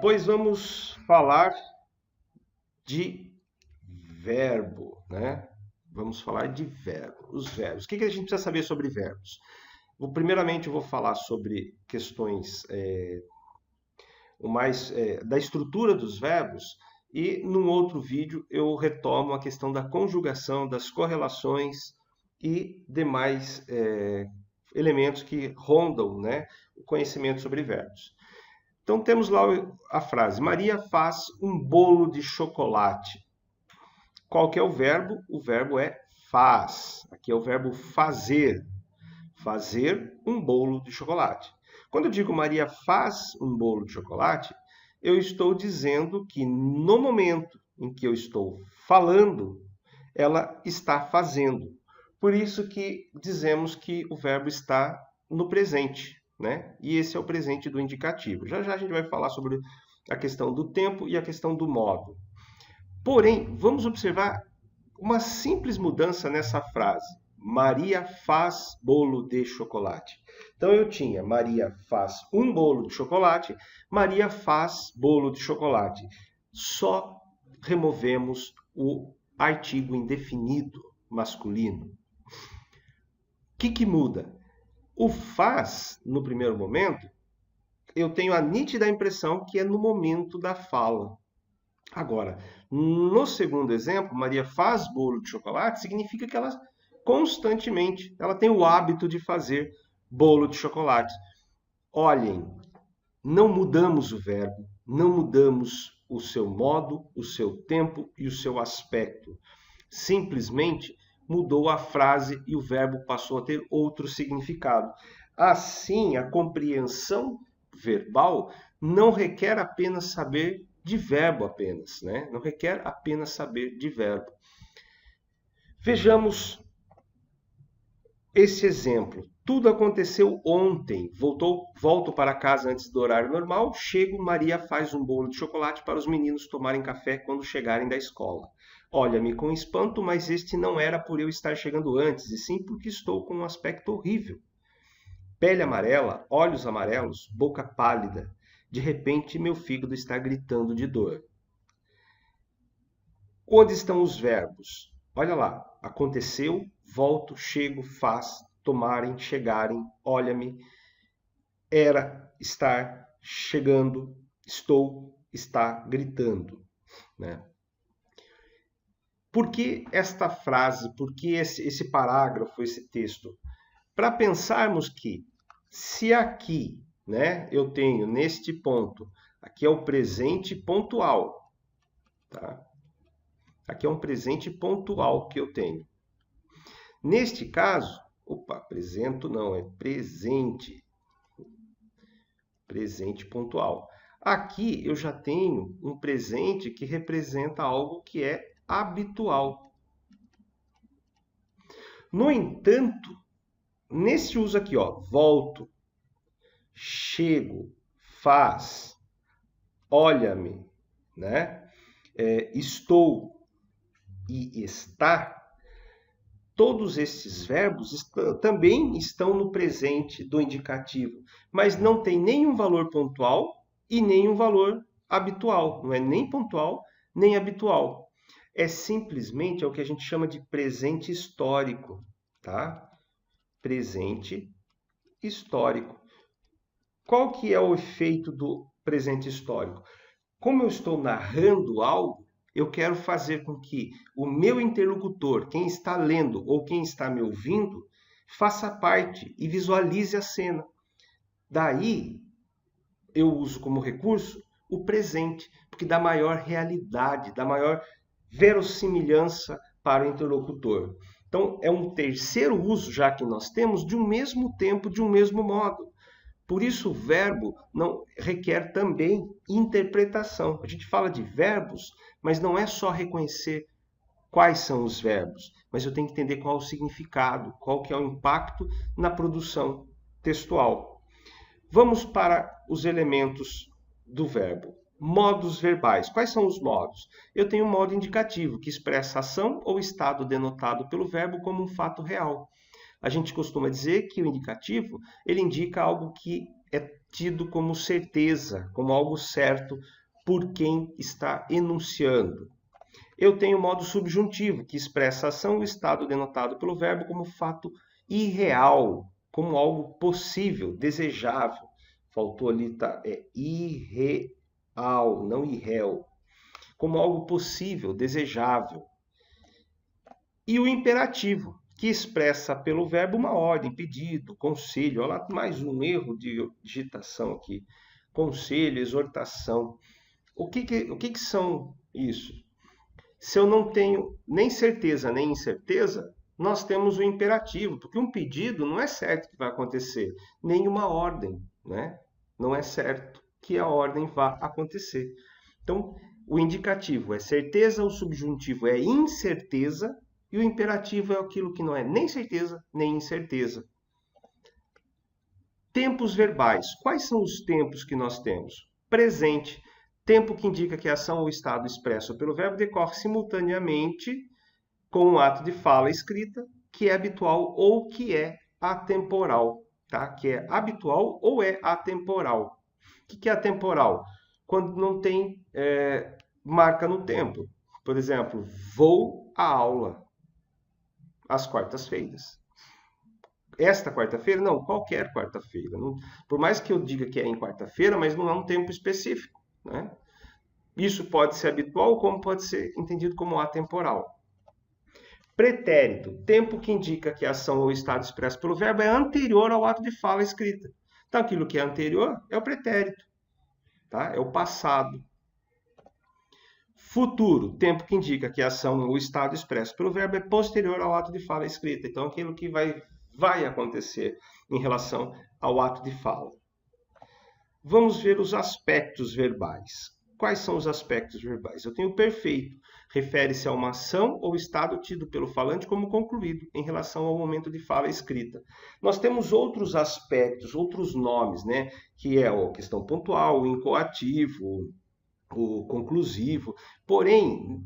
Pois vamos falar de verbo, né? Vamos falar de verbo, os verbos. O que a gente precisa saber sobre verbos? Primeiramente, eu vou falar sobre questões da estrutura dos verbos e, num outro vídeo, eu retomo a questão da conjugação, das correlações e demais elementos que rondam, né, o conhecimento sobre verbos. Então, temos lá a frase: Maria faz um bolo de chocolate. Qual que é o verbo? O verbo é faz. Aqui é o verbo fazer. Fazer um bolo de chocolate. Quando eu digo Maria faz um bolo de chocolate, eu estou dizendo que no momento em que eu estou falando, ela está fazendo. Por isso que dizemos que o verbo está no presente, né? E esse é o presente do indicativo. Já já a gente vai falar sobre a questão do tempo e a questão do modo. Porém, vamos observar uma simples mudança nessa frase. Maria faz bolo de chocolate. Então eu tinha Maria faz um bolo de chocolate, Maria faz bolo de chocolate. Só removemos o artigo indefinido masculino. O que muda? O faz, no primeiro momento, eu tenho a nítida impressão que é no momento da fala. Agora, no segundo exemplo, Maria faz bolo de chocolate, significa que ela constantemente, ela tem o hábito de fazer bolo de chocolate. Olhem, não mudamos o verbo, não mudamos o seu modo, o seu tempo e o seu aspecto. Simplesmente mudou a frase e o verbo passou a ter outro significado. Assim, a compreensão verbal não requer apenas saber de verbo apenas, né? Não requer apenas saber de verbo. Vejamos esse exemplo. Tudo aconteceu ontem. Volto para casa antes do horário normal. Chego, Maria faz um bolo de chocolate para os meninos tomarem café quando chegarem da escola. Olha-me com espanto, mas este não era por eu estar chegando antes, e sim porque estou com um aspecto horrível. Pele amarela, olhos amarelos, boca pálida. De repente, meu fígado está gritando de dor. Onde estão os verbos? Olha lá. Aconteceu, volto, chego, faz, tomarem, chegarem, olha-me, era, estar, chegando, estou, está, gritando, né? Por que esta frase, por que esse parágrafo, esse texto? Para pensarmos que, se aqui, né, eu tenho neste ponto, aqui é o presente pontual, tá? Aqui é um presente pontual que eu tenho. Neste caso, apresento não, é presente. Presente pontual. Aqui eu já tenho um presente que representa algo que é habitual. No entanto, nesse uso aqui, ó, volto, chego, faz, olha-me, né? Estou e está, todos estes verbos também estão no presente do indicativo, mas não tem nenhum valor pontual e nenhum valor habitual. Não é nem pontual, nem habitual. É simplesmente o que a gente chama de presente histórico, tá? Presente histórico. Qual que é o efeito do presente histórico? Como eu estou narrando algo, eu quero fazer com que o meu interlocutor, quem está lendo ou quem está me ouvindo, faça parte e visualize a cena. Daí, eu uso como recurso o presente, porque dá maior realidade, dá maior verossimilhança para o interlocutor. Então, é um terceiro uso, já que nós temos, de um mesmo tempo, de um mesmo modo. Por isso, o verbo não requer também interpretação. A gente fala de verbos, mas não é só reconhecer quais são os verbos, mas eu tenho que entender qual é o significado, qual que é o impacto na produção textual. Vamos para os elementos do verbo. Modos verbais. Quais são os modos? Eu tenho um modo indicativo, que expressa ação ou estado denotado pelo verbo como um fato real. A gente costuma dizer que o indicativo ele indica algo que é tido como certeza, como algo certo por quem está enunciando. Eu tenho o modo subjuntivo, que expressa a ação ou estado denotado pelo verbo como fato irreal, como algo possível, desejável. Faltou ali, tá? É irreal, não irréu. Como algo possível, desejável. E o imperativo, que expressa pelo verbo uma ordem, pedido, conselho. Olha lá, mais um erro de digitação aqui. Conselho, exortação. O que são isso? Se eu não tenho nem certeza nem incerteza, nós temos o imperativo, porque um pedido não é certo que vai acontecer, nem uma ordem, né? Não é certo que a ordem vá acontecer. Então, o indicativo é certeza, o subjuntivo é incerteza e o imperativo é aquilo que não é nem certeza nem incerteza. Tempos verbais. Quais são os tempos que nós temos? Presente. Tempo que indica que a ação ou estado expresso pelo verbo decorre simultaneamente com o ato de fala escrita, que é habitual ou que é atemporal. Tá? Que é habitual ou é atemporal. O que é atemporal? Quando não tem marca no tempo. Por exemplo, vou à aula às quartas-feiras. Esta quarta-feira? Não, qualquer quarta-feira. Por mais que eu diga que é em quarta-feira, mas não é um tempo específico. Né? Isso pode ser habitual, como pode ser entendido como atemporal. Pretérito, tempo que indica que a ação ou estado expresso pelo verbo é anterior ao ato de fala escrita. Então, aquilo que é anterior é o pretérito, tá? É o passado. Futuro, tempo que indica que a ação ou estado expresso pelo verbo é posterior ao ato de fala escrita. Então, aquilo que vai acontecer em relação ao ato de fala. Vamos ver os aspectos verbais. Quais são os aspectos verbais? Eu tenho o perfeito, refere-se a uma ação ou estado tido pelo falante como concluído em relação ao momento de fala escrita. Nós temos outros aspectos, outros nomes, né? Que é a questão pontual, o incoativo, o conclusivo. Porém,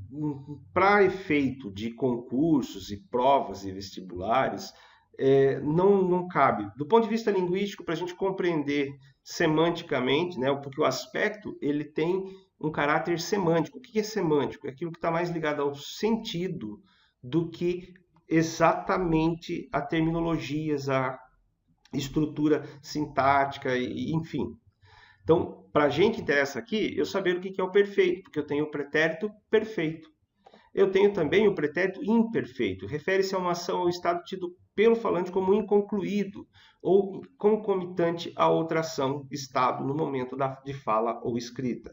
para efeito de concursos e provas e vestibulares, não cabe. Do ponto de vista linguístico, para a gente compreender semanticamente, né, porque o aspecto ele tem um caráter semântico. O que é semântico? É aquilo que está mais ligado ao sentido do que exatamente a terminologias, a estrutura sintática, enfim. Então, para a gente interessa aqui eu saber o que é o perfeito, porque eu tenho o pretérito perfeito. Eu tenho também o pretérito imperfeito, refere-se a uma ação ou estado tido pelo falante como inconcluído ou concomitante a outra ação, estado, no momento de fala ou escrita.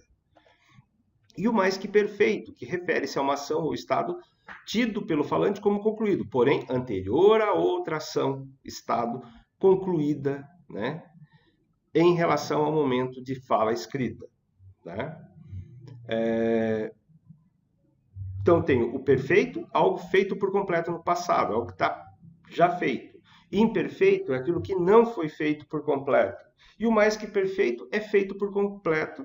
E o mais que perfeito, que refere-se a uma ação ou estado tido pelo falante como concluído, porém anterior a outra ação, estado, concluída, né, em relação ao momento de fala escrita. Né? Então, tenho o perfeito, algo feito por completo no passado, algo que está já feito. Imperfeito é aquilo que não foi feito por completo. E o mais que perfeito é feito por completo,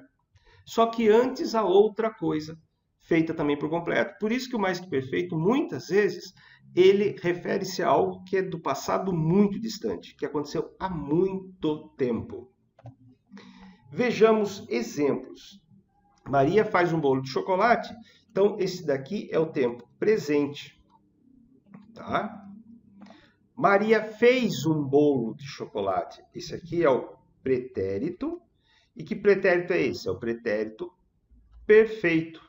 só que antes há outra coisa feita também por completo. Por isso que o mais que perfeito, muitas vezes, ele refere-se a algo que é do passado muito distante, que aconteceu há muito tempo. Vejamos exemplos. Maria faz um bolo de chocolate. Então, esse daqui é o tempo presente. Tá? Maria fez um bolo de chocolate. Esse aqui é o pretérito. E que pretérito é esse? É o pretérito perfeito.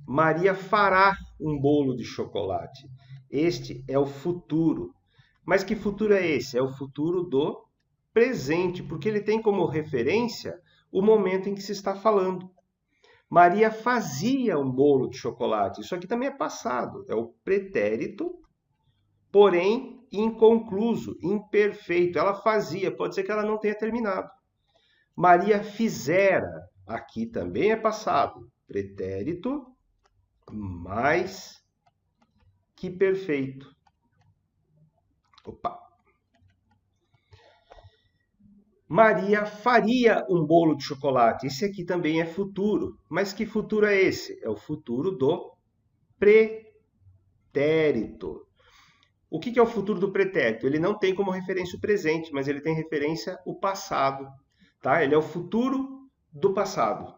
Maria fará um bolo de chocolate. Este é o futuro. Mas que futuro é esse? É o futuro do presente, porque ele tem como referência o momento em que se está falando. Maria fazia um bolo de chocolate. Isso aqui também é passado. É o pretérito, porém inconcluso, imperfeito. Ela fazia, pode ser que ela não tenha terminado. Maria fizera. Aqui também é passado. Pretérito mais que perfeito. Opa! Maria faria um bolo de chocolate. Esse aqui também é futuro. Mas que futuro é esse? É o futuro do pretérito. O que é o futuro do pretérito? Ele não tem como referência o presente, mas ele tem referência o passado. tá? Ele é o futuro do passado,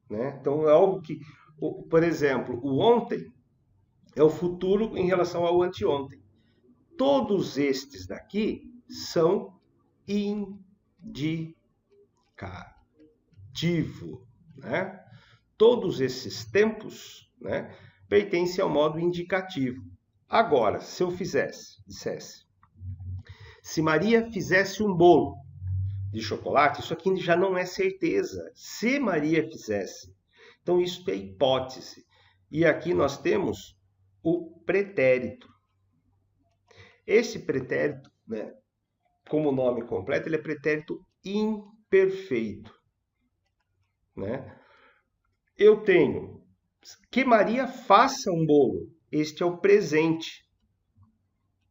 né? Então é algo que, por exemplo, o ontem é o futuro em relação ao anteontem. Todos estes daqui são indicativo, né? Todos esses tempos, né, pertencem ao modo indicativo. Agora, se eu dissesse, se Maria fizesse um bolo de chocolate, isso aqui já não é certeza. Se Maria fizesse. Então, isso é hipótese. E aqui nós temos o pretérito. Esse pretérito, né, como nome completo, ele é pretérito imperfeito, né? Eu tenho que Maria faça um bolo. Este é o presente.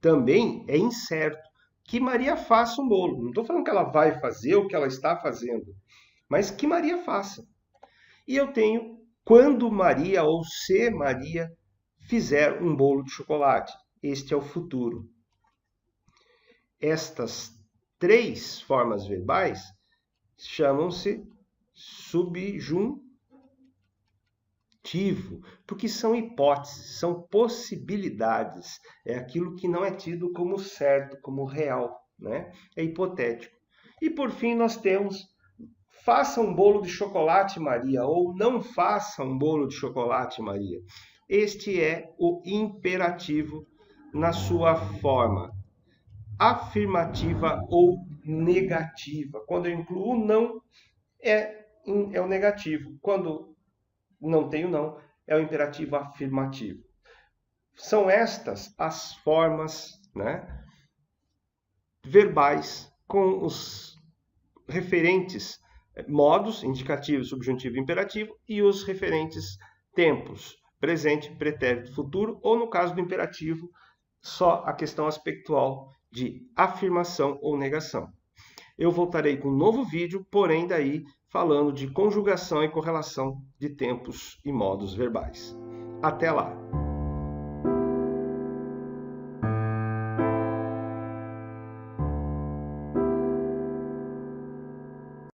Também é incerto. Que Maria faça um bolo. Não estou falando que ela vai fazer ou que ela está fazendo, mas que Maria faça. E eu tenho quando Maria ou se Maria fizer um bolo de chocolate. Este é o futuro. Estas três formas verbais chamam-se subjuntivo, porque são hipóteses, são possibilidades. É aquilo que não é tido como certo, como real, né? É hipotético. E por fim nós temos faça um bolo de chocolate, Maria, ou não faça um bolo de chocolate, Maria. Este é o imperativo na sua forma afirmativa ou negativa. Quando eu incluo o não, é o negativo. Quando não tem o não, é o imperativo afirmativo. São estas as formas, né, verbais com os referentes modos, indicativo, subjuntivo e imperativo, e os referentes tempos, presente, pretérito, futuro, ou no caso do imperativo, só a questão aspectual de afirmação ou negação. Eu voltarei com um novo vídeo, porém daí falando de conjugação e correlação de tempos e modos verbais. Até lá!